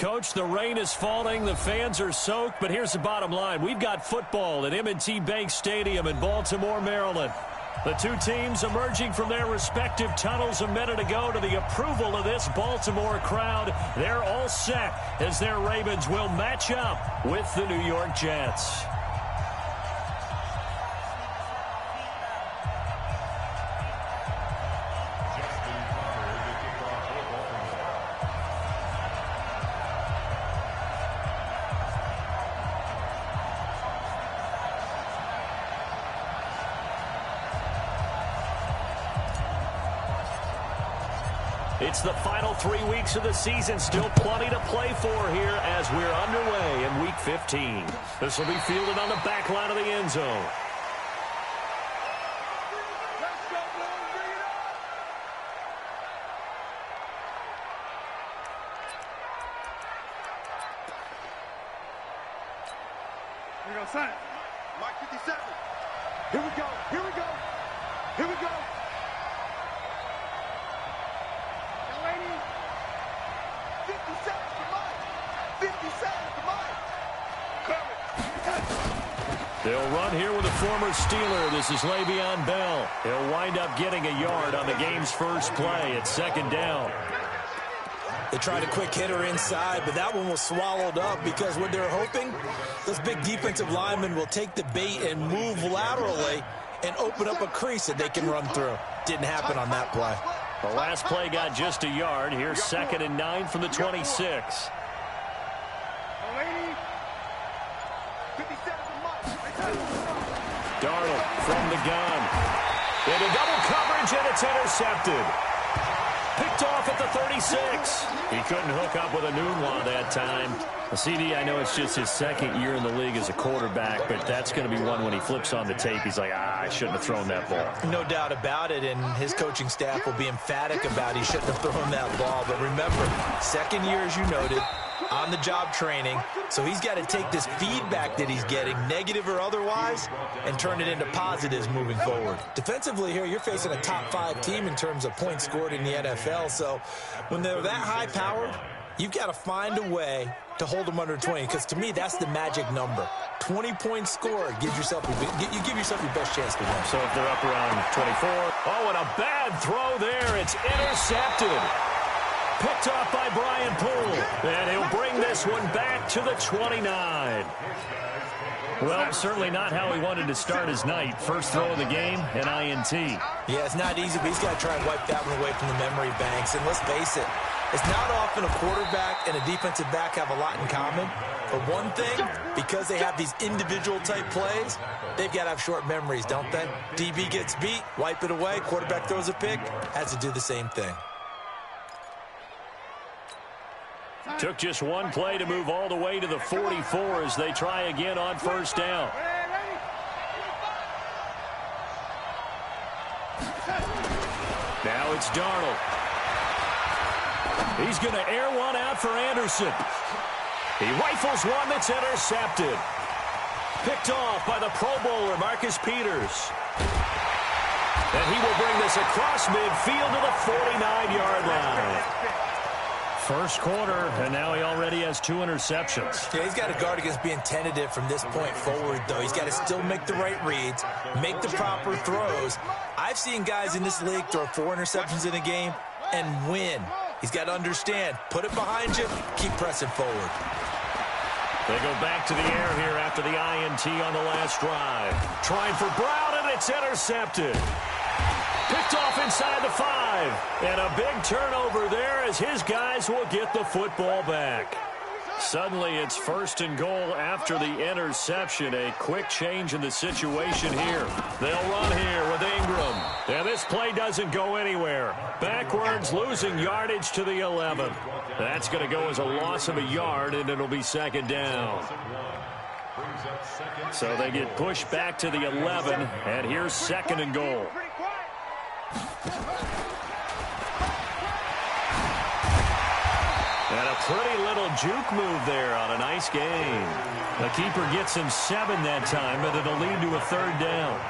Coach, the rain is falling, the fans are soaked, but here's the bottom line. We've got football at M&T Bank Stadium in Baltimore, Maryland. The two teams emerging from their respective tunnels a minute ago to the approval of this Baltimore crowd. They're all set as their Ravens will match up with the New York Jets. It's the final 3 weeks of the season. Still plenty to play for here as we're underway in Week 15. This will be fielded on the back line of the end zone. Here we go, son. Mark 57. Here we go. Here we go. Here we go. 57 for Mike. 57 for Mike. They'll run here with a former Steeler. This is Le'Veon Bell. He'll wind up getting a yard on the game's first play at second down. They tried a quick hitter inside, but that one was swallowed up because what they're hoping, those big defensive linemen will take the bait and move laterally and open up a crease that they can run through. Didn't happen on that play. The last play got just a yard. Here's 2nd and 9 from the 26. Darnold from the gun. Into double coverage, and it's intercepted. Picked off at the 36. He couldn't hook up with a Nunwa that time. CD, I know it's just his second year in the league as a quarterback, but that's going to be one when he flips on the tape. He's like, I shouldn't have thrown that ball. No doubt about it, and his coaching staff will be emphatic about he shouldn't have thrown that ball. But remember, second year, as you noted, on-the-job training, so he's got to take this feedback that he's getting, negative or otherwise, and turn it into positives moving forward. Defensively here, you're facing a top-5 team in terms of points scored in the NFL, so when they're that high-powered, you've got to find a way to hold them under 20, because to me, that's the magic number. 20 points scored gives yourself you give yourself your best chance to win. So if they're up around 24, oh, and a bad throw there. It's intercepted. Picked off by Brian Poole, and he'll bring this one back to the 29. Well, certainly not how he wanted to start his night. First throw of the game, an INT. Yeah, it's not easy, but he's got to try and wipe that one away from the memory banks. And let's face it, it's not often a quarterback and a defensive back have a lot in common. But one thing, because they have these individual type plays, they've got to have short memories, don't they? DB gets beat, wipe it away, quarterback throws a pick, has to do the same thing. Took just one play to move all the way to the 44 as they try again on first down. Now it's Darnold. He's going to air one out for Anderson. He rifles one that's intercepted. Picked off by the Pro Bowler, Marcus Peters. And he will bring this across midfield to the 49-yard line. First quarter, and now he already has 2 interceptions. Yeah, he's got to guard against being tentative from this point forward, though. He's got to still make the right reads, make the proper throws. I've seen guys in this league throw 4 interceptions in a game and win. He's got to understand, put it behind you, keep pressing forward. They go back to the air here after the INT on the last drive. Trying for Brown, and it's intercepted. Picked off inside the 5. And a big turnover there as his guys will get the football back. Suddenly it's 1st and goal after the interception. A quick change in the situation here. They'll run here with Ingram. And this play doesn't go anywhere. Backwards, losing yardage to the 11. That's going to go as a loss of a yard, and it'll be 2nd down. So they get pushed back to the 11, and here's 2nd and goal. And a pretty little juke move there on a nice game. The keeper gets him 7 that time, but it'll lead to a 3rd down.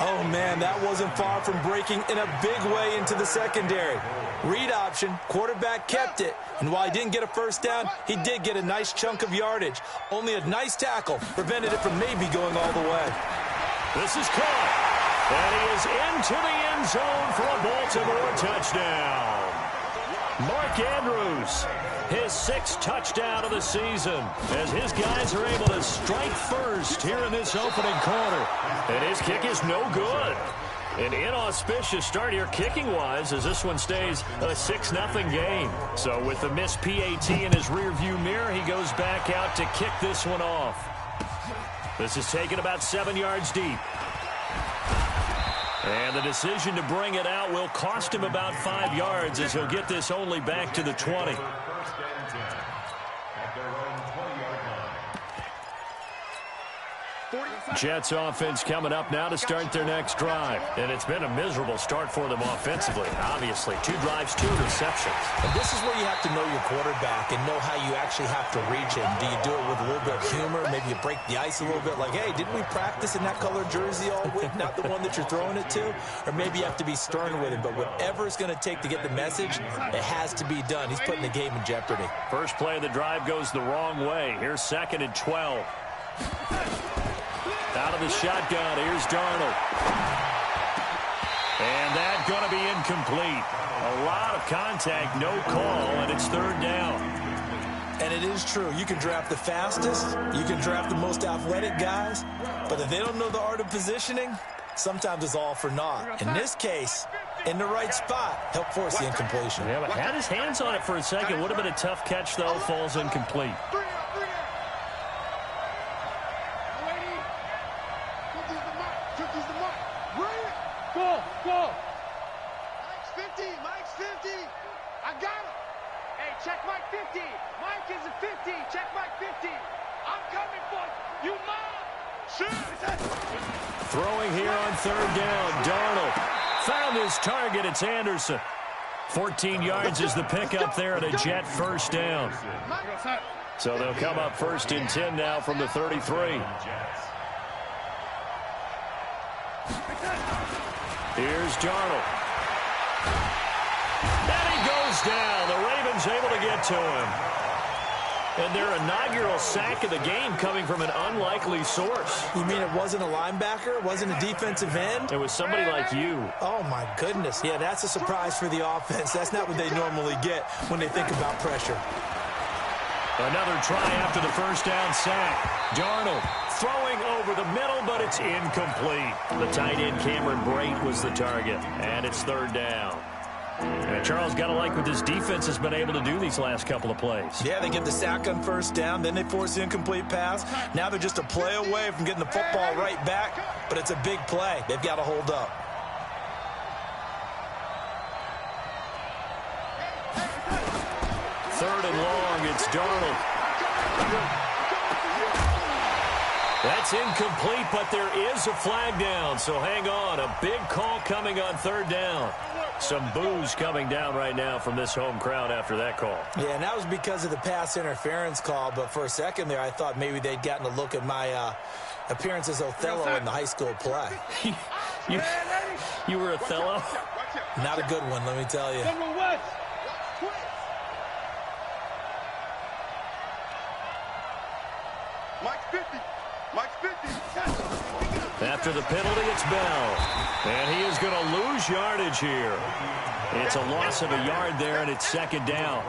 Oh, man, that wasn't far from breaking in a big way into the secondary. Read option, quarterback kept it, and while he didn't get a first down, he did get a nice chunk of yardage. Only a nice tackle prevented it from maybe going all the way. This is caught, and he is into the end zone for a Baltimore touchdown. Mark Andrews, his 6th touchdown of the season, as his guys are able to strike first here in this opening quarter. And his kick is no good. An inauspicious start here kicking-wise as this one stays a 6-0 game. So with the missed PAT in his rearview mirror, he goes back out to kick this one off. This is taken about 7 yards deep. And the decision to bring it out will cost him about 5 yards as he'll get this only back to the 20. Jets offense coming up now to start their next drive. And it's been a miserable start for them offensively. Obviously, 2 drives, 2 interceptions. And this is where you have to know your quarterback and know how you actually have to reach him. Do you do it with a little bit of humor? Maybe you break the ice a little bit like, hey, didn't we practice in that color jersey all week? Not the one that you're throwing it to? Or maybe you have to be stern with him. But whatever it's going to take to get the message, it has to be done. He's putting the game in jeopardy. First play of the drive goes the wrong way. Here's 2nd and 12. Out of the shotgun, here's Darnold. And that's going to be incomplete. A lot of contact, no call, and it's 3rd down. And it is true. You can draft the fastest, you can draft the most athletic guys, but if they don't know the art of positioning, sometimes it's all for naught. In this case, in the right spot, help force the incompletion. Yeah, but had his hands on it for a second. Would have been a tough catch, though. Falls incomplete. Mike's 50. I got him. Hey, check Mike 50. Mike is a 50. Check Mike 50. I'm coming for you. You mom. Shoot. Throwing here on 3rd down. Darnold found his target. It's Anderson. 14 yards is the pickup there at a Jet first down. So they'll come up 1st and 10 now from the 33. Here's Darnold. And he goes down. The Ravens able to get to him. And their inaugural sack of the game coming from an unlikely source. You mean it wasn't a linebacker? It wasn't a defensive end? It was somebody like you. Oh, my goodness. Yeah, that's a surprise for the offense. That's not what they normally get when they think about pressure. Another try after the first down sack. Darnold throwing over the middle, but it's incomplete. The tight end Cameron Brate was the target, and it's 3rd down. And Charles, got to like what this defense has been able to do these last couple of plays. Yeah, they get the sack on 1st down, then they force the incomplete pass. Now they're just a play away from getting the football right back, but it's a big play. They've got to hold up. Third and long, it's Darnold. That's incomplete, but there is a flag down, so hang on. A big call coming on 3rd down. Some boos coming down right now from this home crowd after that call. Yeah, and that was because of the pass interference call, but for a second there I thought maybe they'd gotten a look at my appearance as Othello in the high school play. You were Othello? Not a good one, let me tell you. Mike's 50. Mike's 50. After the penalty, it's Bell. And he is going to lose yardage here. It's a loss of a yard there, and it's 2nd down.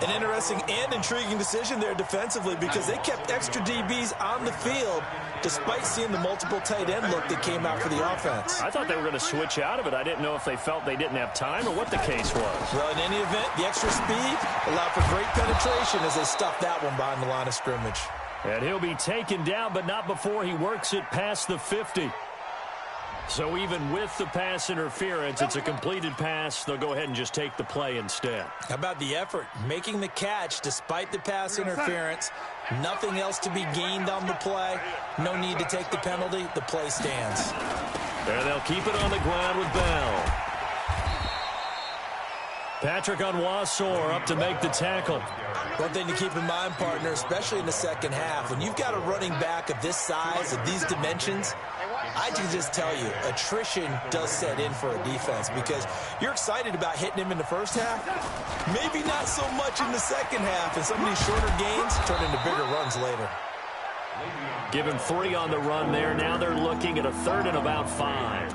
An interesting and intriguing decision there defensively because they kept extra DBs on the field despite seeing the multiple tight end look that came out for the offense. I thought they were going to switch out of it. I didn't know if they felt they didn't have time or what the case was. Well, in any event, the extra speed allowed for great penetration as they stuffed that one behind the line of scrimmage. And he'll be taken down, but not before he works it past the 50. So even with the pass interference, it's a completed pass. They'll go ahead and just take the play instead. How about the effort? Making the catch despite the pass interference. Nothing else to be gained on the play. No need to take the penalty. The play stands. And they'll keep it on the ground with Bell. Patrick Onwuasor up to make the tackle. One thing to keep in mind, partner, especially in the second half, when you've got a running back of this size, of these dimensions, I can just tell you, attrition does set in for a defense because you're excited about hitting him in the first half. Maybe not so much in the second half, and some of these shorter gains turn into bigger runs later. Give him 3 on the run there. Now they're looking at a 3rd and about 5.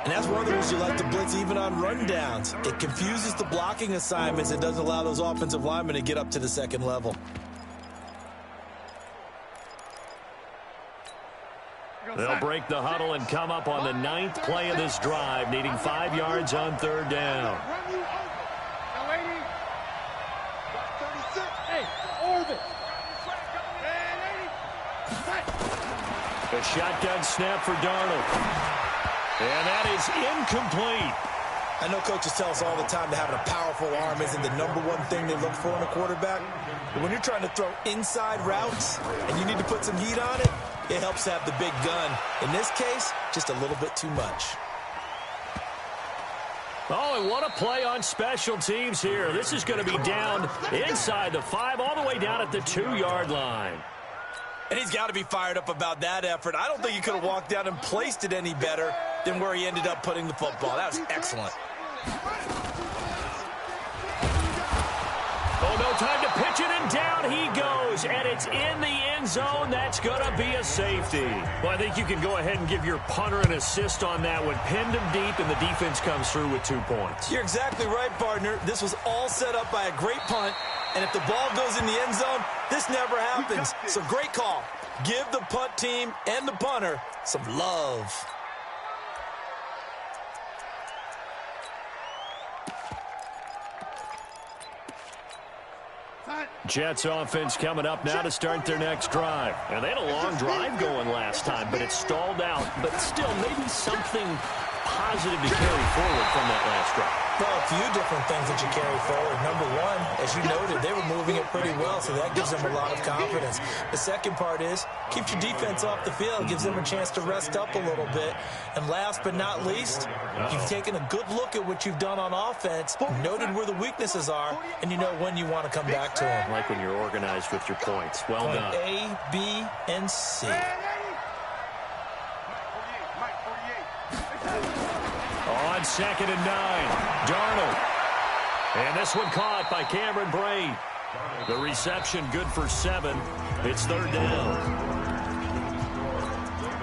And that's one of the reasons you like to blitz even on rundowns. It confuses the blocking assignments. It doesn't allow those offensive linemen to get up to the second level. They'll break the huddle and come up on the 9th play of this drive, needing 5 yards on 3rd down. A shotgun snap for Darnold. And that is incomplete. I know coaches tell us all the time that having a powerful arm isn't the #1 thing they look for in a quarterback. But when you're trying to throw inside routes and you need to put some heat on it, it helps to have the big gun. In this case, just a little bit too much. Oh, and what a play on special teams here. This is going to be down inside the 5, all the way down at the 2-yard line. And he's got to be fired up about that effort. I don't think he could have walked down and placed it any better than where he ended up putting the football. That was excellent. Oh, no time to pitch it, and down he goes. And it's in the end zone. That's going to be a safety. Well, I think you can go ahead and give your punter an assist on that one. Pinned him deep, and the defense comes through with 2 points. You're exactly right, partner. This was all set up by a great punt. And if the ball goes in the end zone, this never happens. So great call. Give the punt team and the punter some love. Jets offense coming up now to start their next drive. And they had a long drive going last time, but it stalled out. But still, maybe something positive to carry forward from that last drive. Well, a few different things that you carry forward. Number one, as you noted, they were moving it pretty well, so that gives them a lot of confidence. The second part is, keeps your defense off the field, gives them a chance to rest up a little bit. And last but not least, you've taken a good look at what you've done on offense, noted where the weaknesses are, and you know when you want to come back to them. I like when you're organized with your points. Well done. A, B, and C. On 2nd and 9, Darnold. And this one caught by Cameron Braid. The reception good for 7. It's 3rd down.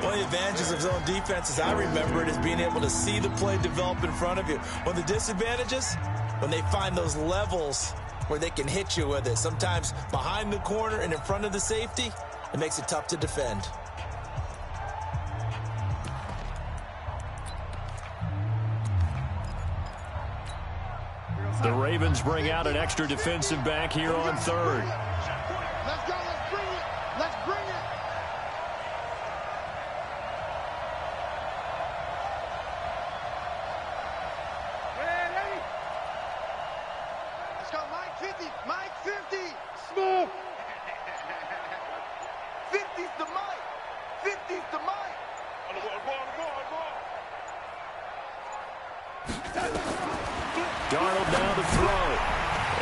One of the advantages of zone defense, as I remember it, is being able to see the play develop in front of you. One of the disadvantages, when they find those levels where they can hit you with it, sometimes behind the corner and in front of the safety, it makes it tough to defend. The Ravens bring out an extra defensive back here on 3rd. Let's go, let's bring it. Let's bring it. Ready? Let's go, Mike 50. Mike 50. Smooth. 50's the Mike. 50's the Mike. On the ball. Darnold now to throw.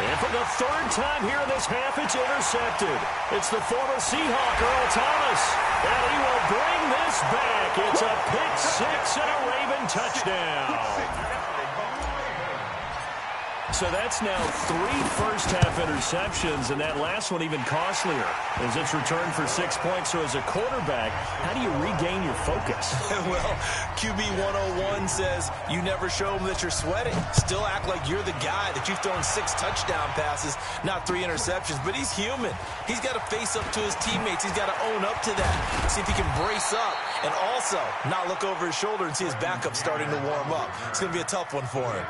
And for the 3rd time here in this half, it's intercepted. It's the former Seahawk, Earl Thomas. And he will bring this back. It's a pick 6 and a Raven touchdown. So that's now 3 first-half interceptions, and that last one even costlier as it's returned for 6 points. So as a quarterback, how do you regain your focus? Well, QB 101 says you never show them that you're sweating. Still act like you're the guy, that you've thrown 6 touchdown passes, not 3 interceptions. But he's human. He's got to face up to his teammates. He's got to own up to that. See if he can brace up and also not look over his shoulder and see his backup starting to warm up. It's going to be a tough one for him.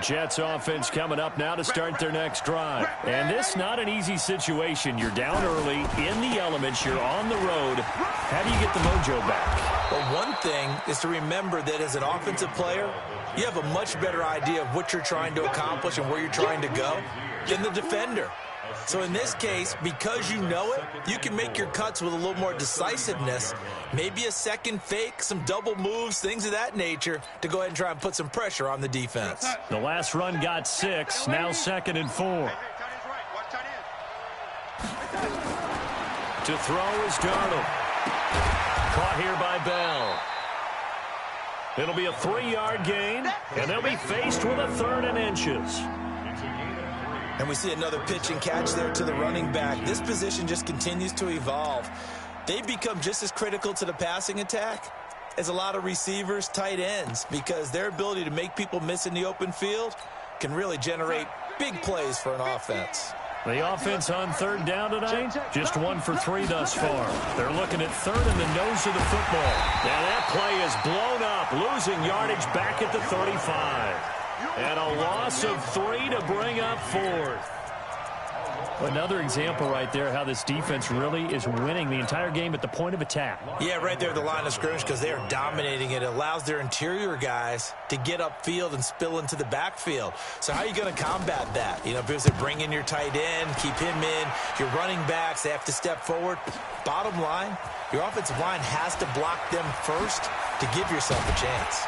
Jets offense coming up now to start their next drive. And this not an easy situation. You're down early, in the elements, you're on the road. How do you get the mojo back? Well, one thing is to remember that as an offensive player, you have a much better idea of what you're trying to accomplish and where you're trying to go than the defender. So in this case, because you know it, you can make your cuts with a little more decisiveness. Maybe a second fake, some double moves, things of that nature to go ahead and try and put some pressure on the defense. The last run got 6, now 2nd and 4. To throw is Darnold. Caught here by Bell. It'll be a 3-yard gain, and they'll be faced with a 3rd and inches. And we see another pitch and catch there to the running back. This position just continues to evolve. They've become just as critical to the passing attack as a lot of receivers, tight ends, because their ability to make people miss in the open field can really generate big plays for an offense. The offense on 3rd down tonight, just 1 for 3 thus far. They're looking at 3rd in the nose of the football. Now that play is blown up, losing yardage back at the 35. And a loss of 3 to bring up 4th. Another example right there how this defense really is winning the entire game at the point of attack. Yeah, right there at the line of scrimmage because they are dominating it. It allows their interior guys to get upfield and spill into the backfield. So how are you going to combat that? You know, because they bring in your tight end, keep him in. Your running backs, they have to step forward. Bottom line, your offensive line has to block them first to give yourself a chance.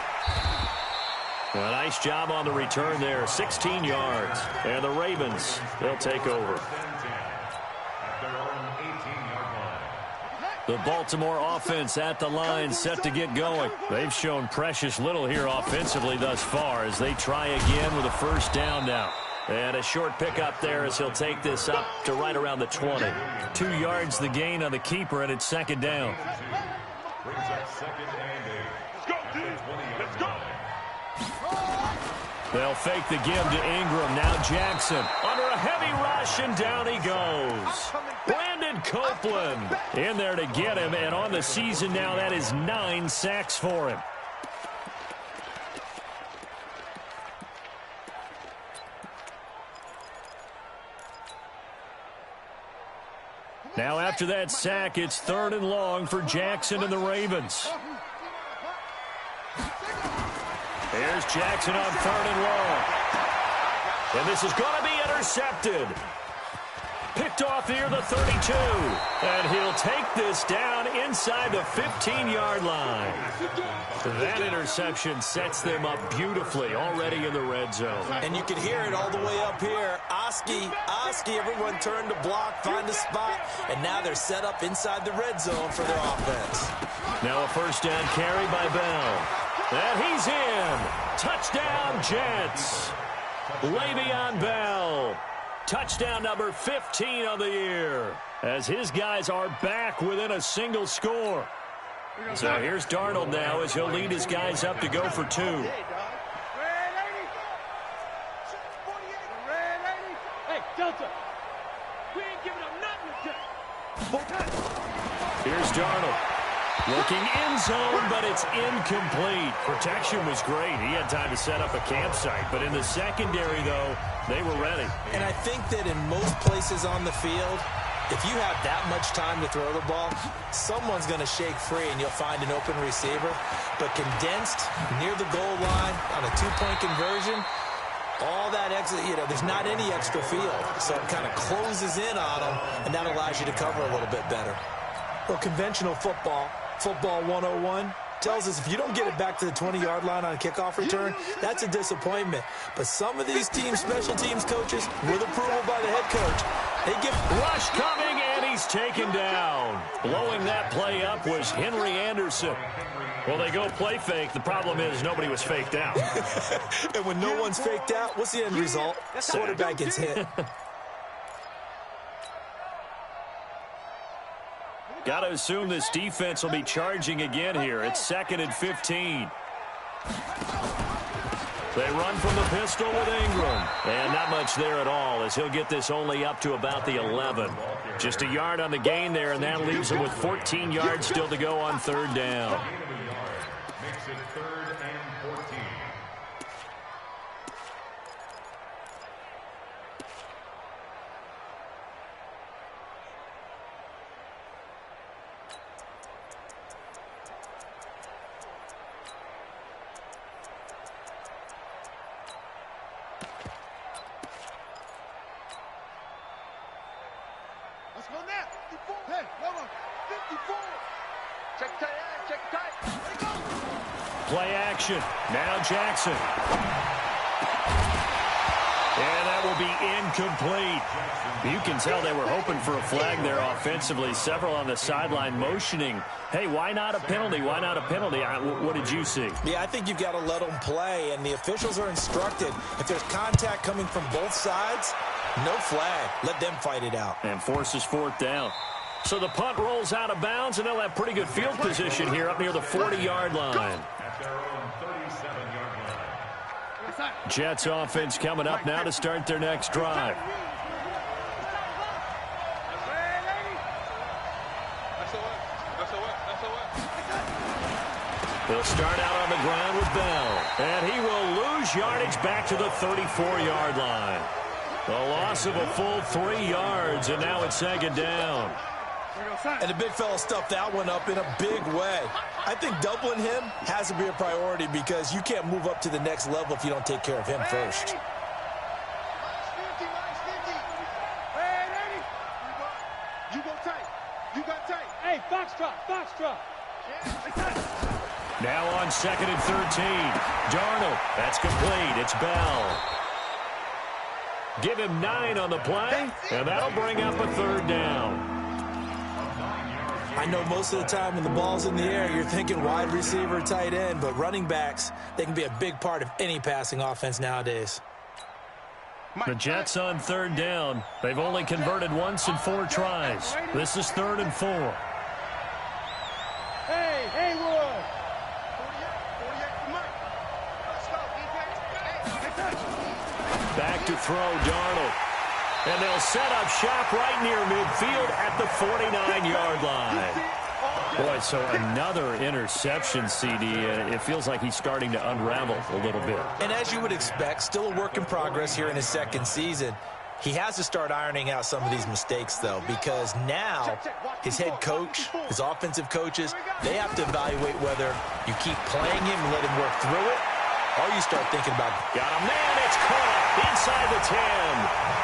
Well, nice job on the return there, 16 yards. And the Ravens, they'll take over. The Baltimore offense at the line, set to get going. They've shown precious little here offensively thus far as they try again with a 1st down now. And a short pickup there as he'll take this up to right around the 20. 2 yards the gain on the keeper, and it's 2nd down. Brings up 2nd and 8. Let's go, dude. Let's go. They'll fake the give to Ingram. Now Jackson under a heavy rush, and down he goes. Brandon Copeland in there to get him, and on the season now, that is 9 sacks for him. Now after that sack, it's 3rd and long for Jackson and the Ravens. Here's Jackson on 3rd and long. And this is going to be intercepted. Picked off near the 32. And he'll take this down inside the 15-yard line. That interception sets them up beautifully already in the red zone. And you can hear it all the way up here. Oski, everyone turned to block, find a spot, and now they're set up inside the red zone for their offense. Now a 1st down carry by Bell. And he's in. Touchdown, Jets. Le'Veon Bell. Touchdown number 15 of the year. As his guys are back within a single score. So here's Darnold now as he'll lead his guys up to go for 2. Hey, Delta. We ain't giving up nothing. Here's Darnold. Looking end zone, but it's incomplete. Protection was great. He had time to set up a campsite. But in the secondary, though, they were ready. And I think that in most places on the field, if you have that much time to throw the ball, someone's going to shake free and you'll find an open receiver. But condensed near the goal line on a 2-point conversion, all that extra, there's not any extra field. So it kind of closes in on them, and that allows you to cover a little bit better. Well, conventional football 101, tells us if you don't get it back to the 20-yard line on a kickoff return, that's a disappointment. But some of these teams, special teams coaches, with approval by the head coach, they give rush coming, and he's taken down. Blowing that play up was Henry Anderson. Well, they go play fake. The problem is nobody was faked out. And when no one's faked out, what's the end result? Quarterback gets hit. Got to assume this defense will be charging again here. It's 2nd and 15. They run from the pistol with Ingram. And not much there at all as he'll get this only up to about the 11. Just a yard on the gain there, and that leaves him with 14 yards still to go on 3rd down. Makes it 3rd and 14. Hey, number 54. Check tight end, check tight. Let it go. Play action. Now Jackson. And that will be incomplete. You can tell they were hoping for a flag there offensively. Several on the sideline motioning, hey, why not a penalty? Why not a penalty? What did you see? Yeah, I think you've got to let them play, and the officials are instructed. If there's contact coming from both sides, no flag. Let them fight it out. And forces fourth down. So the punt rolls out of bounds, and they'll have pretty good field position here up near the 40-yard line. Jets offense coming up now to start their next drive. They'll start out on the ground with Bell. And he will lose yardage back to the 34-yard line. The loss of a full 3 yards, and now it's second down. And the big fella stuffed that one up in a big way. I think doubling him has to be a priority because you can't move up to the next level if you don't take care of him first. You go tight. You got tight. Hey, foxtrot, foxtrot. Now on 2nd and 13. Darnold. That's complete. It's Bell. Give him 9 on the play, and that'll bring up a 3rd down. I know most of the time when the ball's in the air, you're thinking wide receiver, tight end, but running backs, they can be a big part of any passing offense nowadays. The Jets on 3rd down. They've only converted once in 4 tries. This is 3rd and 4. Hey, Haywood. 48, Mike. Let's go, defense. Back to throw, Darnold. And they'll set up shop right near midfield at the 49-yard line. Boy, so another interception, CD. It feels like he's starting to unravel a little bit. And as you would expect, still a work in progress here in his 2nd season. He has to start ironing out some of these mistakes, though, because now his head coach, his offensive coaches, they have to evaluate whether you keep playing him and let him work through it, or you start thinking about, got a man, it's caught inside the 10.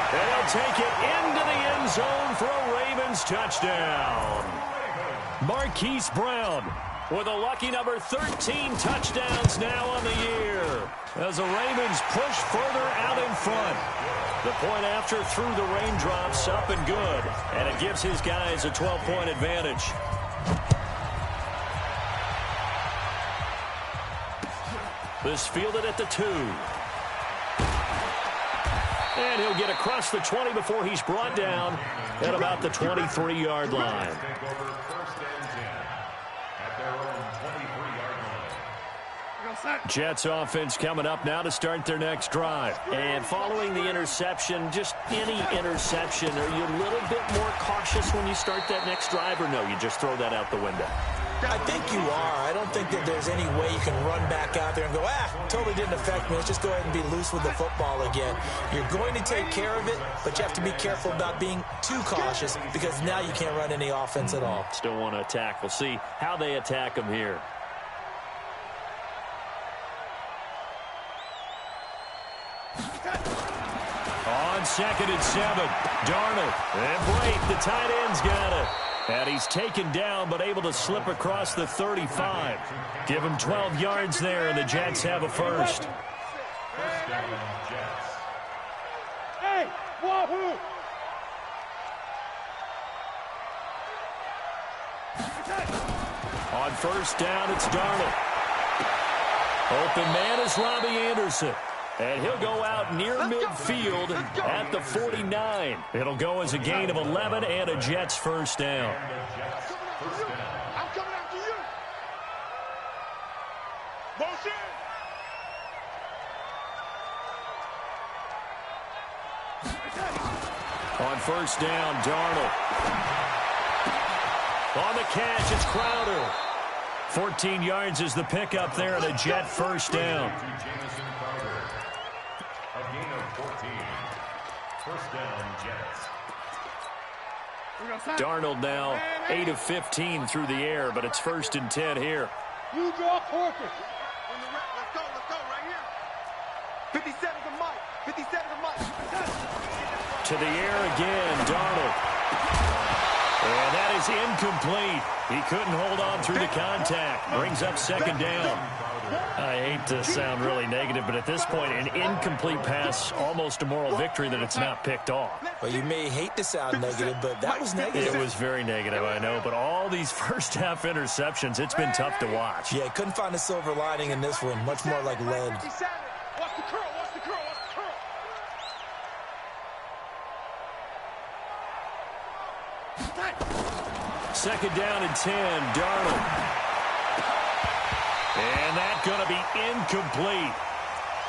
And they'll take it into the end zone for a Ravens touchdown. Marquise Brown with a lucky number 13 touchdowns now on the year as the Ravens push further out in front. The point after through the raindrops, up and good, and it gives his guys a 12-point advantage. This fielded at the 2. And he'll get across the 20 before he's brought down at about the 23-yard line. Jets offense coming up now to start their next drive. And following the interception, just any interception, are you a little bit more cautious when you start that next drive, or no, you just throw that out the window? I think you are. I don't think that there's any way you can run back out there and go, totally didn't affect me. Let's just go ahead and be loose with the football again. You're going to take care of it, but you have to be careful about being too cautious because now you can't run any offense at all. Still want to attack. We'll see how they attack him here. On 2nd and 7, Darnold. And Blake, the tight end's got it. And he's taken down, but able to slip across the 35. Give him 12 yards there, and the Jets have a first. Hey, wahoo! On 1st down, it's Darnold. Open man is Robbie Anderson. And he'll go out near midfield at the 49. It'll go as a gain of 11 and a Jets first down. I'm coming after you. Motion. On 1st down, Darnold. On the catch, it's Crowder. 14 yards is the pickup there and a Jet first down. Darnold now 8 of 15 through the air, but it's 1st and 10 here. You draw Corker. Let's go right here. 57 to Mike. 57 to Mike. To the air again, Darnold. And that is incomplete. He couldn't hold on through the contact. Brings up second down. I hate to sound really negative, but at this point, an incomplete pass, almost a moral victory that it's not picked off. Well, you may hate to sound negative, but that was negative. It was very negative, I know, but all these first-half interceptions, it's been tough to watch. Yeah, couldn't find a silver lining in this one. Much more like lead. Watch the curl, watch the curl, watch the curl. Second down and 10, Darnold. And that's going to be incomplete.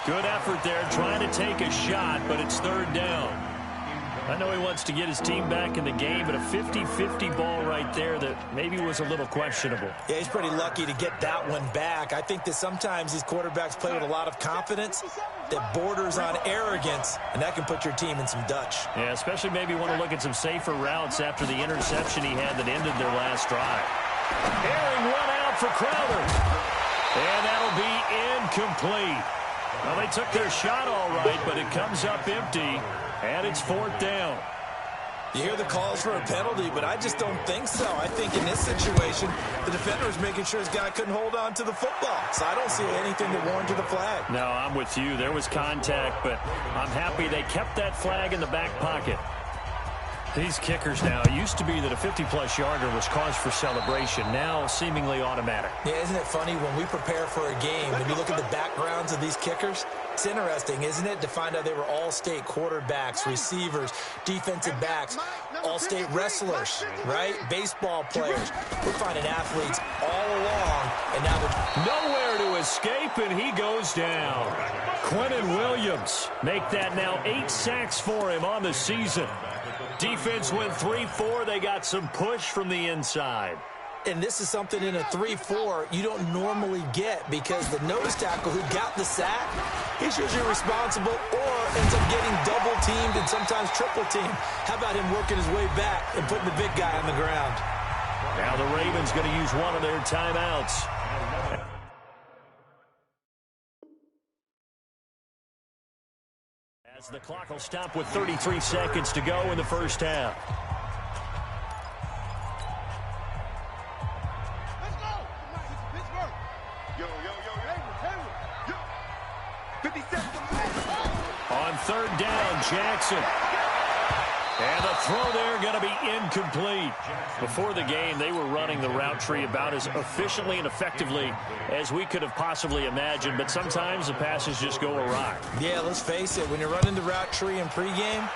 Good effort there, trying to take a shot, but it's third down. I know he wants to get his team back in the game, but a 50-50 ball right there that maybe was a little questionable. Yeah, he's pretty lucky to get that one back. I think that sometimes these quarterbacks play with a lot of confidence that borders on arrogance, and that can put your team in some Dutch. Yeah, especially maybe want to look at some safer routes after the interception he had that ended their last drive. Airing one out for Crowder. And that'll be incomplete. Well, they took their shot all right, but it comes up empty, and it's fourth down. You hear the calls for a penalty, but I just don't think so. I think in this situation, the defender was making sure his guy couldn't hold on to the football. So I don't see anything that warranted the flag. No, I'm with you. There was contact, but I'm happy they kept that flag in the back pocket. These kickers now, it used to be that a 50-plus yarder was cause for celebration. Now, seemingly automatic. Yeah, isn't it funny when we prepare for a game, when you look at the backgrounds of these kickers, it's interesting, isn't it, to find out they were all-state quarterbacks, receivers, defensive backs, all-state wrestlers, right? Baseball players. We're finding athletes all along, and now they're nowhere to escape, and he goes down. Quentin Williams make that now 8 sacks for him on the season. Defense went 3-4. They got some push from the inside. And this is something in a 3-4 you don't normally get because the nose tackle who got the sack, he's usually responsible or ends up getting double-teamed and sometimes triple-teamed. How about him working his way back and putting the big guy on the ground? Now the Ravens going to use one of their timeouts. As the clock will stop with 33 seconds to go in the first half. Let's go. Pittsburgh. Yo. 50 seconds. On third down, Jackson. And the throw there going to be incomplete. Before the game, they were running the route tree about as efficiently and effectively as we could have possibly imagined, but sometimes the passes just go awry. Yeah, let's face it, when you're running the route tree in pregame,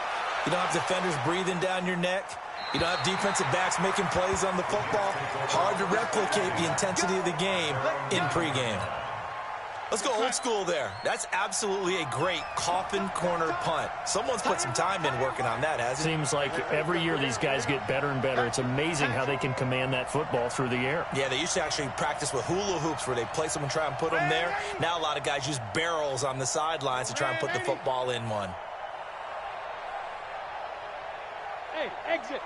you don't have defenders breathing down your neck. You don't have defensive backs making plays on the football. Hard to replicate the intensity of the game in pregame. Let's go old school there. That's absolutely a great coffin corner punt. Someone's put some time in working on that, hasn't it? Seems like every year these guys get better and better. It's amazing how they can command that football through the air. Yeah, they used to actually practice with hula hoops where they place them and try and put them there. Now a lot of guys use barrels on the sidelines to try and put the football in one. Hey, exit.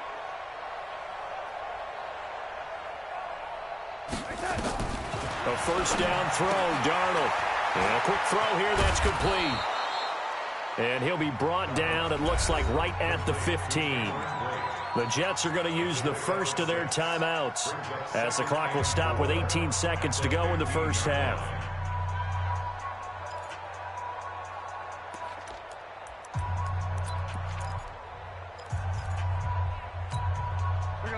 A first down throw, Darnold. And a quick throw here, that's complete. And he'll be brought down, it looks like right at the 15. The Jets are going to use the first of their timeouts as the clock will stop with 18 seconds to go in the first half.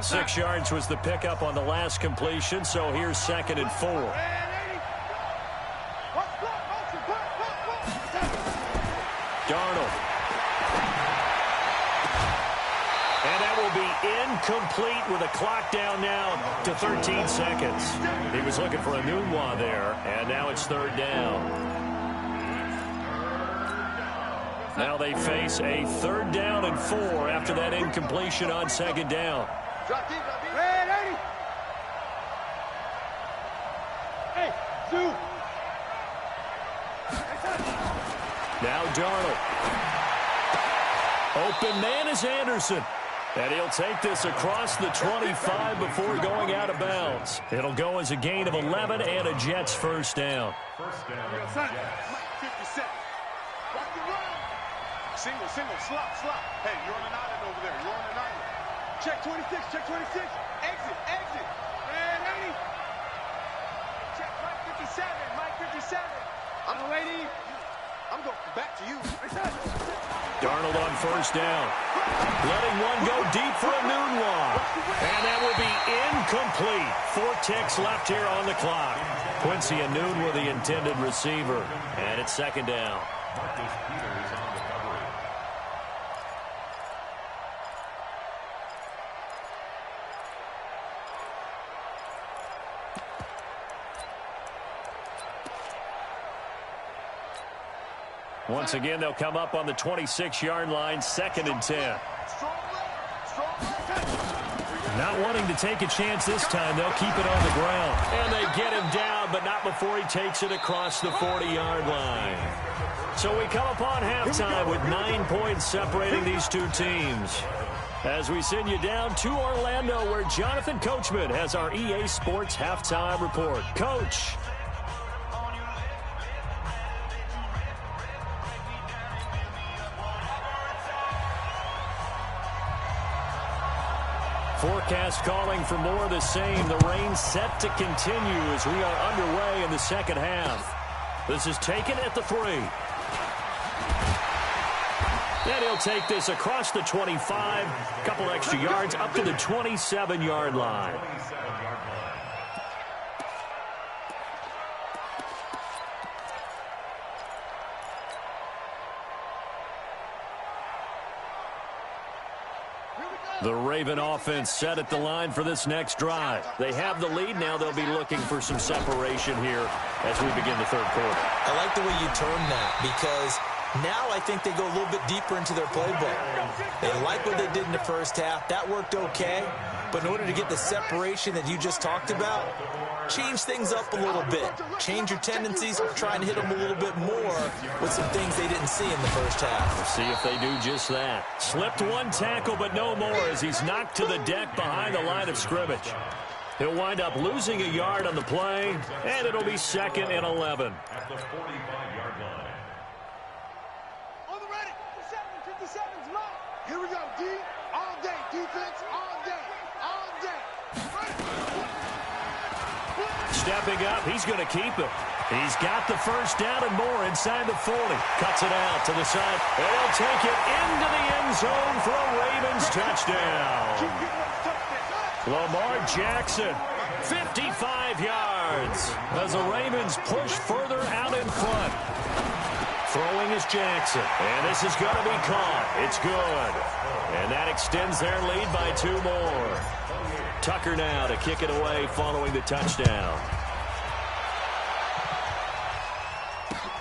Six yards was the pickup on the last completion, so here's 2nd and 4. Darnold. And that will be incomplete with a clock down now to 13 seconds. He was looking for a new one there, and now it's third down. Now they face a 3rd down and 4 after that incompletion on 2nd down. Red 80. Hey, Zoo. Now Darnold. Open man is Anderson. And he'll take this across the 25 before going out of bounds. It'll go as a gain of 11 and a Jets first down. 50 seconds. Single, slop. Hey, you're on an island over there. You're on an island. Check 26, check 26. Exit, exit. Man, 80. Check Mike 57, Mike 57. I'm waiting. I'm going back to you. Darnold on first down. Letting one go deep for a noon walk. And that will be incomplete. 4 ticks left here on the clock. Quincy Noon with the intended receiver. And it's second down. Once again, they'll come up on the 26-yard line, 2nd and 10. Not wanting to take a chance this time, they'll keep it on the ground. And they get him down, but not before he takes it across the 40-yard line. So we come upon halftime with 9 points separating these two teams. As we send you down to Orlando, where Jonathan Coachman has our EA Sports halftime report. Coach. Forecast calling for more of the same. The rain set to continue as we are underway in the second half. This is taken at the 3. And he'll take this across the 25. A couple extra yards up to the 27-yard line. The Raven offense set at the line for this next drive. They have the lead. Now they'll be looking for some separation here as we begin the third quarter. I like the way you term that, because now I think they go a little bit deeper into their playbook. They like what they did in the first half. That worked okay. But in order to get the separation that you just talked about, change things up a little bit. Change your tendencies, try and hit them a little bit more with some things they didn't see in the first half. We'll see if they do just that. Slipped one tackle, but no more as he's knocked to the deck behind the line of scrimmage. He'll wind up losing a yard on the play, and it'll be 2nd and 11. At the 45-yard line. On the ready. 57's mine. Here we go, D. All day. Defense, all day. All day. Stepping up, he's going to keep it. He's got the first down and more inside the 40. Cuts it out to the side, and he'll take it into the end zone for a Ravens touchdown. Lamar Jackson, 55 yards as the Ravens push further out in front. Throwing is Jackson, and this is going to be caught. It's good. And that extends their lead by 2 more. Tucker now to kick it away following the touchdown.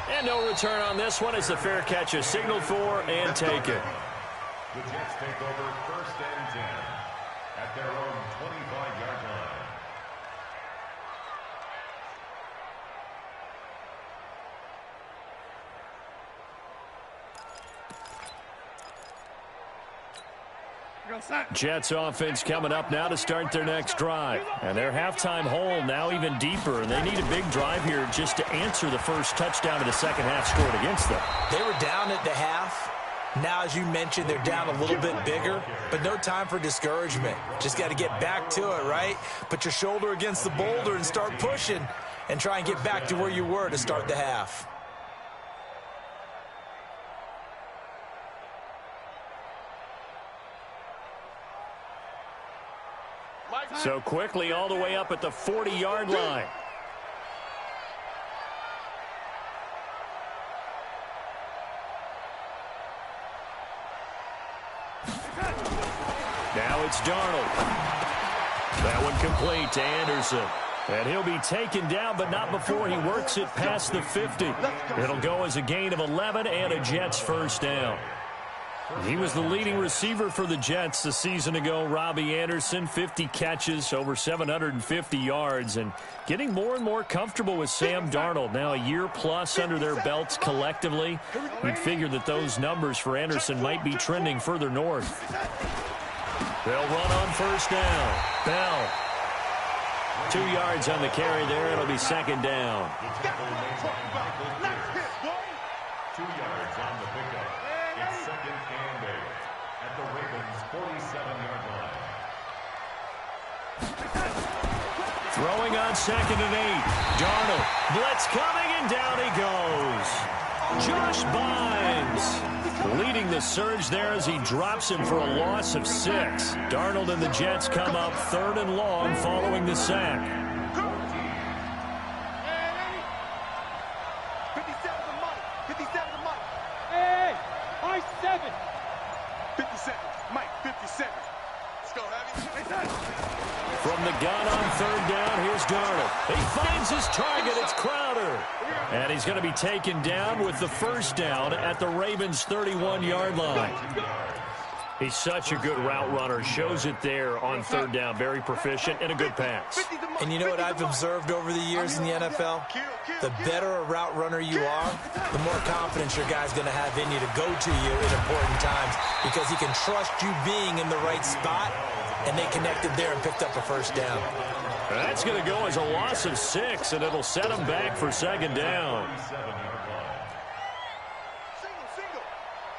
And no return on this one as the fair catch is signaled for and taken. The Jets take over 1st and 10 at their own 25-yard line. Jets offense coming up now to start their next drive. And their halftime hole now even deeper. And they need a big drive here just to answer the first touchdown of the second half scored against them. They were down at the half. Now, as you mentioned, they're down a little bit bigger, but no time for discouragement. Just got to get back to it, right? Put your shoulder against the boulder and start pushing and try and get back to where you were to start the half. So quickly all the way up at the 40-yard line. Now it's Darnold. That one complete to Anderson. And he'll be taken down, but not before he works it past the 50. It'll go as a gain of 11 and a Jets first down. He was the leading receiver for the Jets a season ago. Robbie Anderson, 50 catches, over 750 yards, and getting more and more comfortable with Sam Darnold. Now a year plus under their belts collectively. You'd figure that those numbers for Anderson might be trending further north. They'll run on first down. Bell. 2 yards on the carry there. It'll be second down. 2 yards on the pickup. It's 2nd and 8. at the Ravens' 47-yard line. Throwing on 2nd and 8. Darnold. Blitz coming, and down he goes. Josh Bynes leading the surge there as he drops him for a loss of 6. Darnold and the Jets come up 3rd and long following the sack. 57 to Mike. 57 to Mike. Hey, high 7. 57. Mike, 57. Let's go, Heavy. From the gun on 3rd down, here's Darnold. He finds his target. It's Crowder. And he's going to be taken down with the 1st down at the Ravens' 31-yard line. He's such a good route runner. Shows it there on 3rd down. Very proficient and a good pass. And you know what I've observed over the years in the NFL? The better a route runner you are, the more confidence your guy's going to have in you to go to you in important times because he can trust you being in the right spot, and they connected there and picked up a 1st down. That's going to go as a loss of 6, and it'll set him back for 2nd down.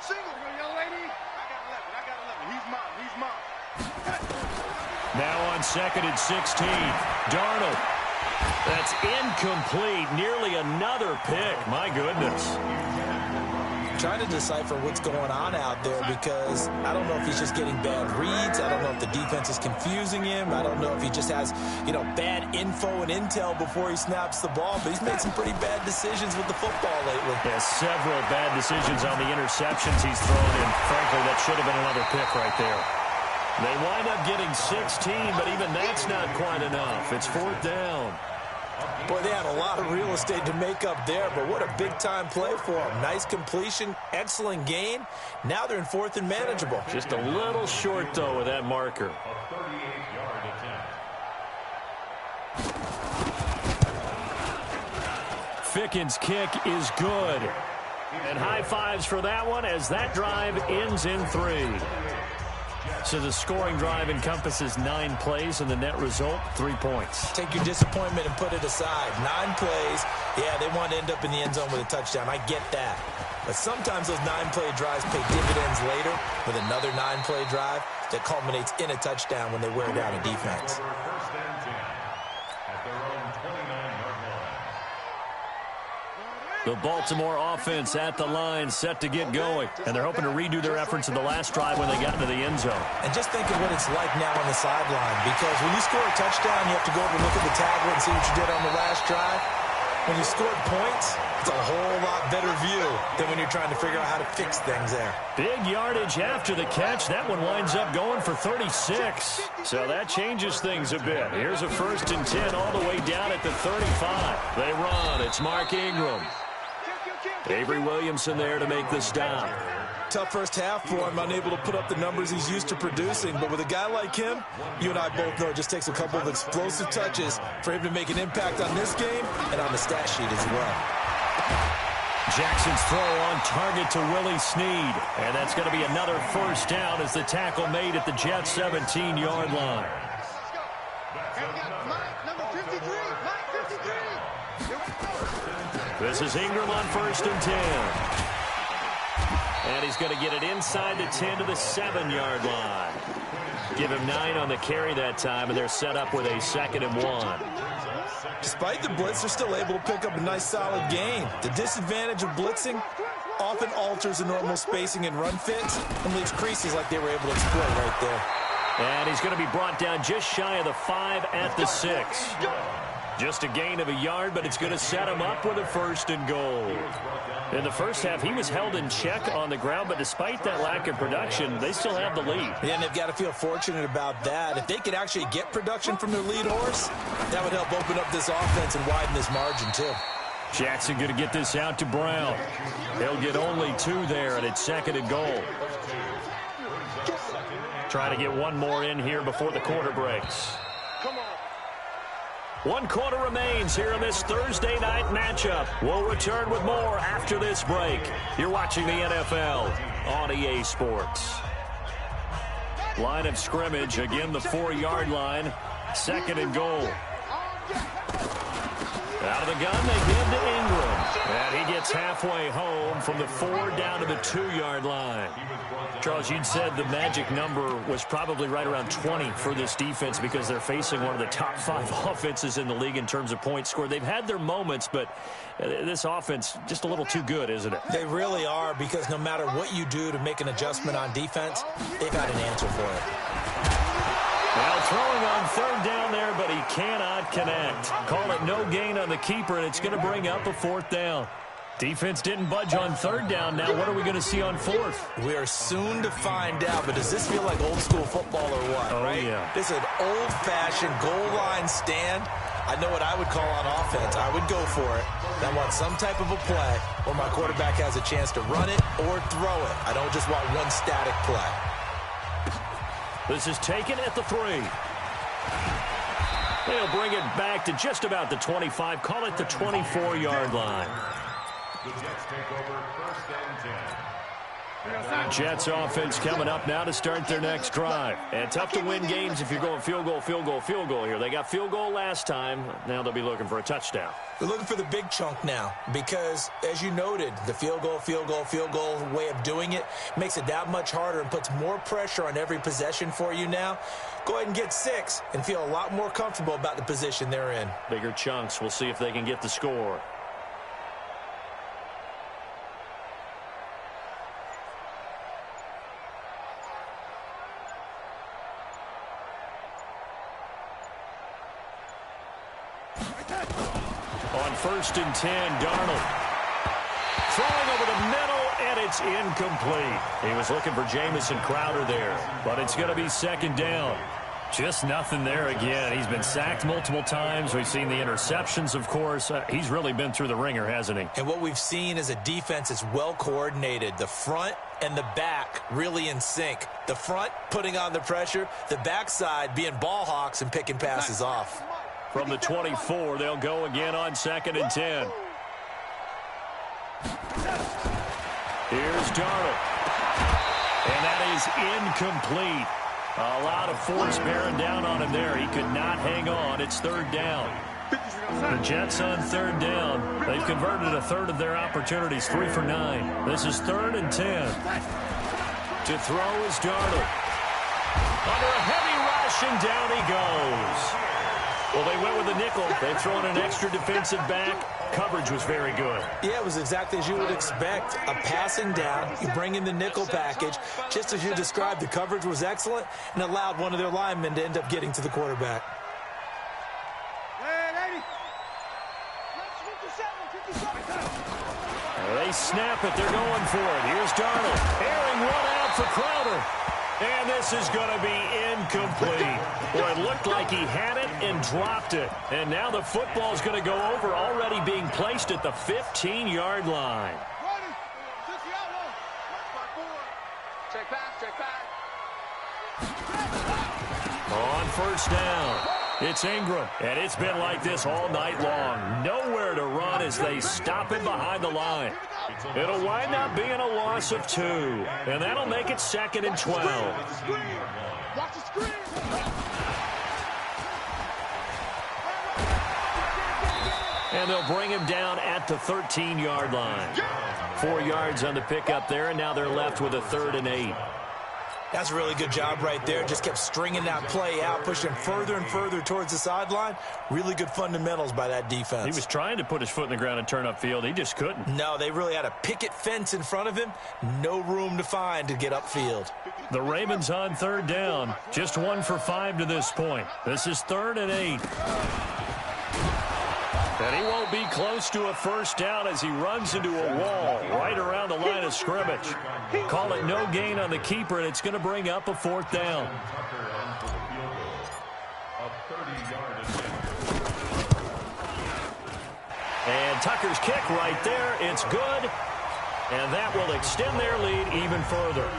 Single, young lady. I got 11. He's mine. Now on 2nd and 16. Darnold. That's incomplete. Nearly another pick. My goodness. Trying to decipher what's going on out there because I don't know if he's just getting bad reads. I don't know if the defense is confusing him. I don't know if he just has, bad info and intel before he snaps the ball. But he's made some pretty bad decisions with the football lately. Yeah, several bad decisions on the interceptions he's thrown, and frankly, that should have been another pick right there. They wind up getting 16, but even that's not quite enough. It's 4th down. Boy, they had a lot of real estate to make up there, but what a big-time play for them. Nice completion, excellent gain. Now they're in 4th and manageable. Just a little short, though, with that marker. A 38-yard attempt. Fickens' kick is good. And high fives for that one as that drive ends in 3. So the scoring drive encompasses 9 plays, and the net result, 3 points. Take your disappointment and put it aside. 9 plays. Yeah, they want to end up in the end zone with a touchdown. I get that. But sometimes those 9-play drives pay dividends later with another 9-play drive that culminates in a touchdown when they wear down a defense. First and 10 at their own 29-yard line. The Baltimore offense at the line, set to get going. And they're hoping to redo their efforts in the last drive when they got into the end zone. And just think of what it's like now on the sideline. Because when you score a touchdown, you have to go over and look at the tablet and see what you did on the last drive. When you scored points, it's a whole lot better view than when you're trying to figure out how to fix things there. Big yardage after the catch. That one winds up going for 36. So that changes things a bit. Here's a 1st and 10 all the way down at the 35. They run. It's Mark Ingram. Avery Williamson there to make the stop. Tough first half for him, unable to put up the numbers he's used to producing. But with a guy like him, you and I both know it just takes a couple of explosive touches for him to make an impact on this game and on the stat sheet as well. Jackson's throw on target to Willie Snead. And that's going to be another 1st down as the tackle made at the Jets' 17-yard line. This is Ingram on 1st and 10. And he's going to get it inside the 10 to the 7-yard line. Give him 9 on the carry that time, and they're set up with a 2nd and 1. Despite the blitz, they're still able to pick up a nice, solid gain. The disadvantage of blitzing often alters the normal spacing and run fits and leaves creases like they were able to exploit right there. And he's going to be brought down just shy of the 5 at the 6. Just a gain of a yard, but it's going to set him up with a 1st and goal. In the first half, he was held in check on the ground, but despite that lack of production, they still have the lead. Yeah, and they've got to feel fortunate about that. If they could actually get production from their lead horse, that would help open up this offense and widen this margin, too. Jackson going to get this out to Brown. He'll get only 2 there, and it's 2nd and goal. Trying to get one more in here before the quarter breaks. Come on. 1 quarter remains here in this Thursday night matchup. We'll return with more after this break. You're watching the NFL on EA Sports. Line of scrimmage, again the 4-yard line. 2nd and goal. Out of the gun, they give to Ingram. And he gets halfway home from the 4 down to the 2-yard line. Charles, you'd said the magic number was probably right around 20 for this defense because they're facing one of the top 5 offenses in the league in terms of points scored. They've had their moments, but this offense just a little too good, isn't it? They really are, because no matter what you do to make an adjustment on defense, they got an answer for it. Now throwing on 3rd down there, but he cannot connect. Call it no gain on the keeper, and it's going to bring up a 4th down. Defense didn't budge on 3rd down. Now what are we going to see on 4th? We are soon to find out, but does this feel like old school football or what? Oh, right? Yeah. This is an old-fashioned goal line stand. I know what I would call on offense. I would go for it. I want some type of a play where my quarterback has a chance to run it or throw it. I don't just want one static play. This is taken at the 3. They'll bring it back to just about the 25. Call it the 24-yard line. The Jets take over 1st and 10. Jets offense coming up now to start their next drive. And tough to win games if you're going field goal, field goal, field goal here. They got field goal last time. Now they'll be looking for a touchdown. They're looking for the big chunk now because, as you noted, the field goal way of doing it makes it that much harder and puts more pressure on every possession for you now. Go ahead and get 6 and feel a lot more comfortable about the position they're in. Bigger chunks. We'll see if they can get the score. On 1st and 10, Darnold. Throwing over the middle, and it's incomplete. He was looking for Jamison Crowder there, but it's going to be 2nd down. Just nothing there again. He's been sacked multiple times. We've seen the interceptions, of course. He's really been through the ringer, hasn't he? And what we've seen is a defense that's well coordinated. The front and the back really in sync. The front putting on the pressure, the backside being ball hawks and picking passes off. From the 24, they'll go again on 2nd and 10. Here's Darnold. And that is incomplete. A lot of force bearing down on him there. He could not hang on. It's 3rd down. The Jets on 3rd down. They've converted a 1/3 of their opportunities, 3 for 9. This is 3rd and 10. To throw is Darnold. Under a heavy rush, and down he goes. Well, they went with the nickel. They've thrown an extra defensive back. Coverage was very good. Yeah, it was exactly as you would expect. A passing down, you bring in the nickel package. Just as you described, the coverage was excellent and allowed one of their linemen to end up getting to the quarterback. They snap it. They're going for it. Here's Darnold. Airing one out for Crowder. And this is going to be incomplete. Boy, it looked like he had it and dropped it. And now the football is going to go over, already being placed at the 15-yard line. Check back, check back. On 1st down, it's Ingram. And it's been like this all night long. Nowhere to run as they stop him behind the line. It'll wind up being a loss of 2. And that'll make it 2nd and 12. Watch the screen. And they'll bring him down at the 13-yard line. 4 yards on the pickup there, and now they're left with a 3rd and 8. That's a really good job right there. Just kept stringing that play out, pushing further and further towards the sideline. Really good fundamentals by that defense. He was trying to put his foot in the ground and turn upfield. He just couldn't. No, they really had a picket fence in front of him. No room to find to get upfield. The Ravens on 3rd down. Just 1 for 5 to this point. This is 3rd and 8. And he won't be close to a 1st down as he runs into a wall right around the line of scrimmage. Call it no gain on the keeper, and it's going to bring up a 4th down. And Tucker's kick right there. It's good. And that will extend their lead even further.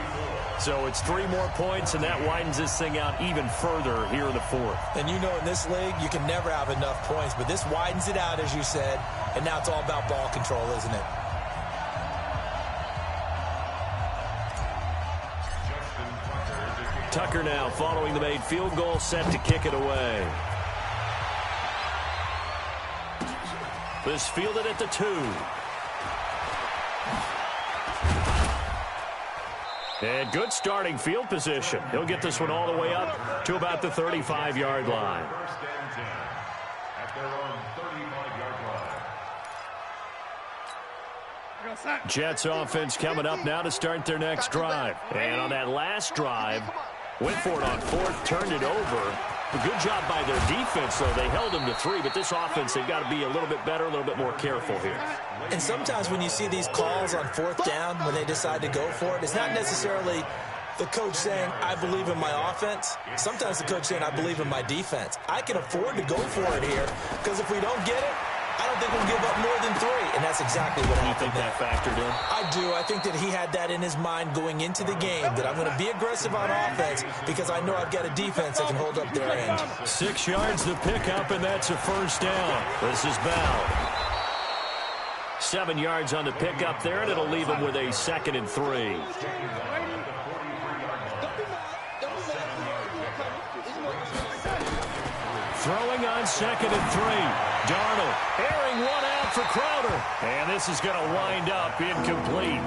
So it's 3 more points, and that widens this thing out even further here in the 4th. And you know in this league, you can never have enough points, but this widens it out, as you said, and now it's all about ball control, isn't it? Tucker now following the made field goal, set to kick it away. This fielded at the 2. And good starting field position. He'll get this one all the way up to about the 35-yard line. First and 10 at their own 35-yard line. Jets offense coming up now to start their next drive. And on that last drive, went for it on 4th, turned it over. A good job by their defense, though. They held them to 3, but this offense, they've got to be a little bit better, a little bit more careful here. And sometimes when you see these calls on 4th down, when they decide to go for it, it's not necessarily the coach saying, I believe in my offense. Sometimes the coach saying, I believe in my defense. I can afford to go for it here, because if we don't get it, I don't think we'll give up more than 3, and that's exactly what happened. You think that factored in? I do. I think that he had that in his mind going into the game, that I'm going to be aggressive on offense because I know I've got a defense that can hold up their end. 6 yards to pick up, and that's a first down. This is Bell. 7 yards on the pickup there, and it'll leave him with a 2nd and 3. Throwing on 2nd and 3. Darnold airing one out for Crowder. And this is going to wind up incomplete.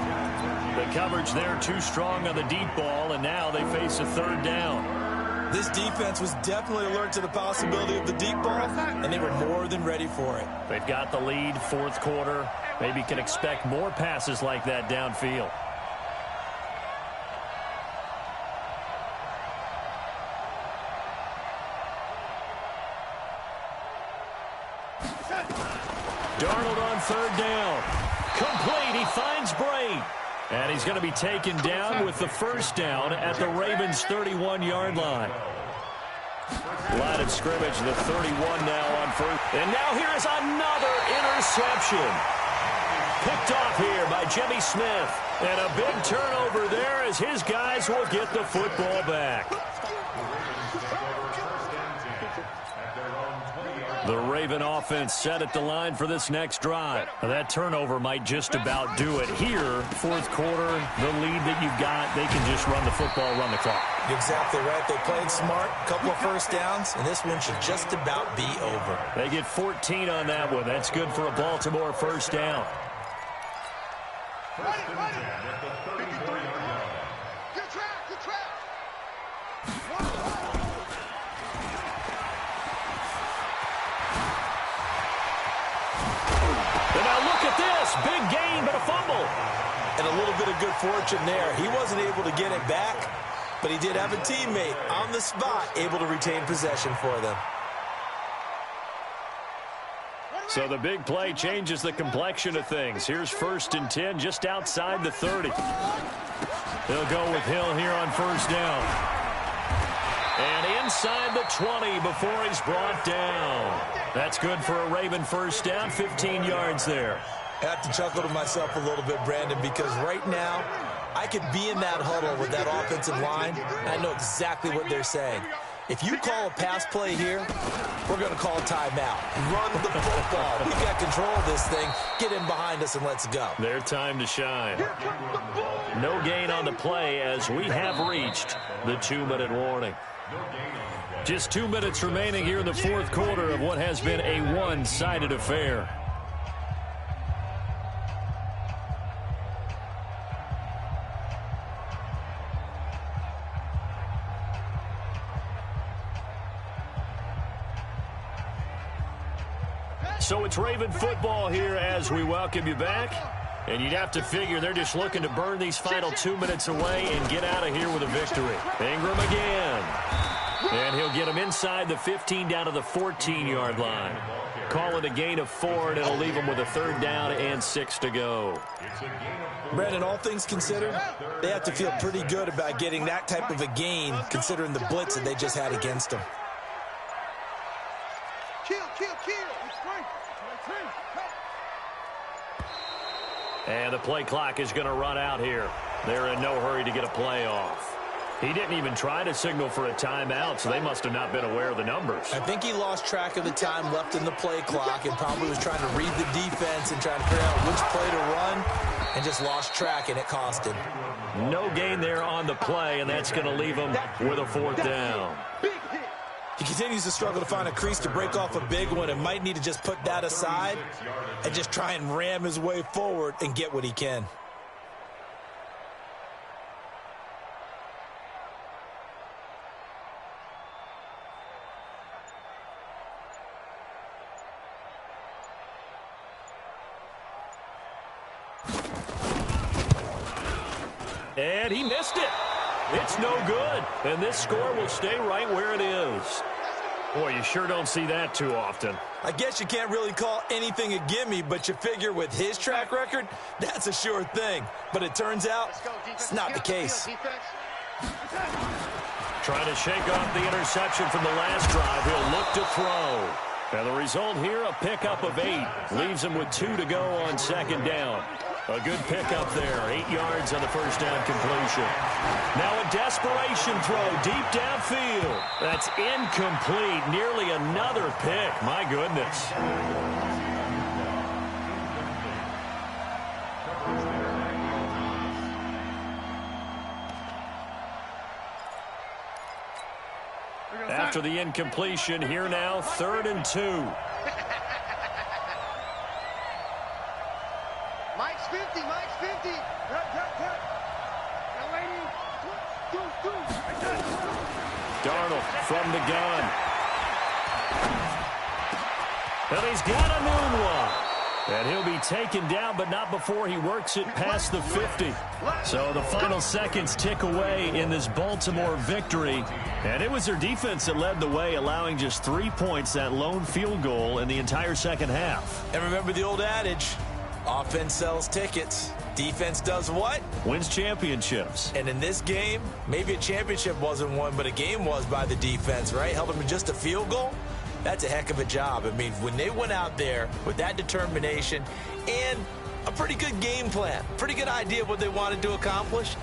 The coverage there too strong on the deep ball, and now they face a 3rd down. This defense was definitely alert to the possibility of the deep ball, and they were more than ready for it. They've got the lead, 4th quarter. Maybe can expect more passes like that downfield. Darnold on 3rd down. Complete. He finds Bray. And he's going to be taken down with the first down at the Ravens' 31-yard line. Line of scrimmage, the 31 now on 1st. And now here is another interception. Picked off here by Jimmy Smith. And a big turnover there as his guys will get the football back. The Raven offense set at the line for this next drive. That turnover might just about do it. Here, 4th quarter, the lead that you've got, they can just run the football, run the clock. Exactly right. They played smart, a couple of first downs, and this one should just about be over. They get 14 on that one. That's good for a Baltimore first down. Ready, ready. Good track, good track. And now look at this. Big gain, but a fumble. And a little bit of good fortune there. He wasn't able to get it back, but he did have a teammate on the spot able to retain possession for them. So the big play changes the complexion of things. Here's 1st and 10 just outside the 30. They'll go with Hill here on 1st down. And inside the 20 before he's brought down. That's good for a Raven first down, 15 yards there. I have to chuckle to myself a little bit, Brandon, because right now I could be in that huddle with that offensive line, and I know exactly what they're saying. If you call a pass play here, we're going to call a timeout. Run the football. We've got control of this thing. Get in behind us and let's go. Their time to shine. No gain on the play as we have reached the 2-minute warning. Just 2 minutes remaining here in the 4th quarter of what has been a one-sided affair. So it's Raven football here as we welcome you back. And you'd have to figure they're just looking to burn these final 2 minutes away and get out of here with a victory. Ingram again. And he'll get him inside the 15 down to the 14-yard line. Call it a gain of 4, and it'll leave him with a 3rd down and 6 to go. Brandon, all things considered, they have to feel pretty good about getting that type of a gain considering the blitz that they just had against them. Kill, kill, kill. And the play clock is going to run out here. They're in no hurry to get a play off. He didn't even try to signal for a timeout, so they must have not been aware of the numbers. I think he lost track of the time left in the play clock and probably was trying to read the defense and trying to figure out which play to run and just lost track, and it cost him. No gain there on the play, and that's going to leave him with a 4th down. Big hit. He continues to struggle to find a crease to break off a big one and might need to just put that aside and just try and ram his way forward and get what he can. And he missed it. It's no good. And this score will stay right where it is. Boy, you sure don't see that too often. I guess you can't really call anything a gimme, but you figure with his track record, that's a sure thing. But it turns out it's not the case. Trying to shake off the interception from the last drive. He'll look to throw. And the result here, a pickup of 8. Leaves him with 2 to go on second down. A good pickup there. 8 yards on the first down completion. Now a desperation throw deep downfield. That's incomplete. Nearly another pick. My goodness. After the incompletion, here now, 3rd and 2. Mike's 50, Mike's 50. Now waiting. 2. Darnold from the gun. And he's got a noon one. And he'll be taken down, but not before he works it past the 50. So the final seconds tick away in this Baltimore victory. And it was their defense that led the way, allowing just 3 points, that lone field goal in the entire second half. And remember the old adage, offense sells tickets. Defense does what? Wins championships. And in this game, maybe a championship wasn't won, but a game was by the defense, right? Held them to just a field goal. That's a heck of a job. I mean, when they went out there with that determination and a pretty good game plan, pretty good idea of what they wanted to accomplish,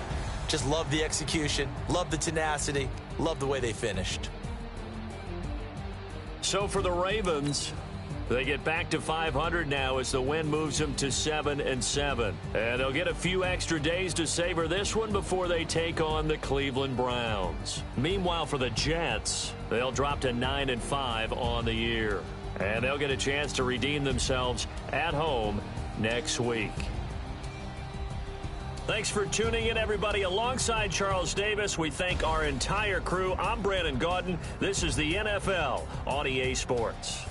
just love the execution, love the tenacity, love the way they finished. So for the Ravens, they get back to 500 now as the win moves them to 7-7. And they'll get a few extra days to savor this one before they take on the Cleveland Browns. Meanwhile, for the Jets, they'll drop to 9-5 on the year. And they'll get a chance to redeem themselves at home next week. Thanks for tuning in, everybody. Alongside Charles Davis, we thank our entire crew. I'm Brandon Gaudin. This is the NFL on EA Sports.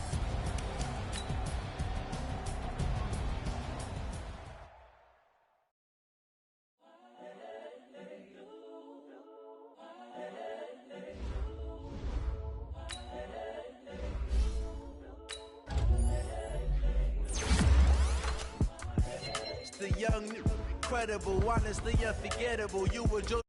The young, incredible, honestly unforgettable. You were just